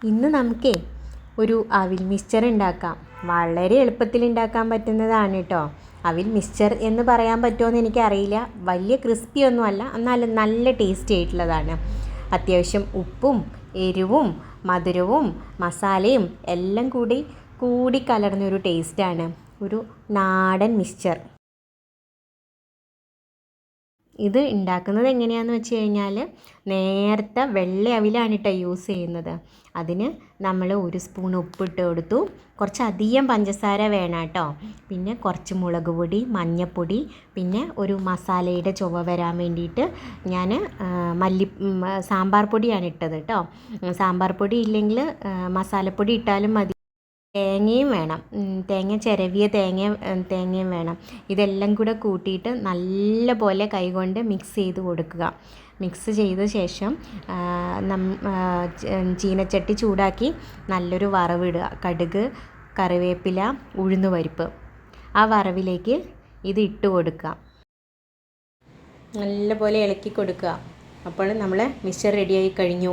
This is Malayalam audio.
ഇന്ന് നമുക്കേ ഒരു അവിൽ മിക്സ്ചർ ഉണ്ടാക്കാം. വളരെ എളുപ്പത്തിൽ ഉണ്ടാക്കാൻ പറ്റുന്നതാണ് കേട്ടോ. അവിൽ മിക്സ്ചർ എന്ന് പറയാൻ പറ്റുമോയെന്ന് എനിക്കറിയില്ല. വലിയ ക്രിസ്പി ഒന്നുമല്ല, എന്നാലും നല്ല ടേസ്റ്റി ആയിട്ടുള്ളതാണ്. അത്യാവശ്യം ഉപ്പും എരിവും മധുരവും മസാലയും എല്ലാം കൂടി കലർന്നൊരു ടേസ്റ്റാണ് ഒരു നാടൻ മിക്സ്ചർ. ഇത് ഉണ്ടാക്കുന്നത് എങ്ങനെയാണെന്ന് വെച്ച് കഴിഞ്ഞാൽ, നേരത്തെ വെള്ള അവിലാണ് കേട്ടോ യൂസ് ചെയ്യുന്നത്. അതിന് നമ്മൾ 1 സ്പൂൺ ഉപ്പിട്ട് കൊടുത്തു. കുറച്ചധികം പഞ്ചസാര വേണം കേട്ടോ. പിന്നെ കുറച്ച് മുളക് പൊടി, മഞ്ഞൾപ്പൊടി, പിന്നെ ഒരു മസാലയുടെ ചുവ വരാൻ വേണ്ടിയിട്ട് ഞാൻ സാമ്പാർ പൊടിയാണ് ഇട്ടത് കേട്ടോ. സാമ്പാർ പൊടി ഇല്ലെങ്കിൽ മസാലപ്പൊടി ഇട്ടാലും മതി. തേങ്ങയും വേണം, ചിരവിയ തേങ്ങയും വേണം. ഇതെല്ലാം കൂടെ കൂട്ടിയിട്ട് നല്ല പോലെ കൈകൊണ്ട് മിക്സ് ചെയ്ത് കൊടുക്കുക. മിക്സ് ചെയ്ത ശേഷം ചീനച്ചട്ടി ചൂടാക്കി നല്ലൊരു വറവിടുക. കടുക്, കറിവേപ്പില, ഉഴുന്നുപരിപ്പ്, ആ വറവിലേക്ക് ഇത് ഇട്ട് കൊടുക്കുക. നല്ല പോലെ ഇളക്കി കൊടുക്കുക. അപ്പോൾ നമ്മൾ മിക്സ്ചർ റെഡിയായി കഴിഞ്ഞു.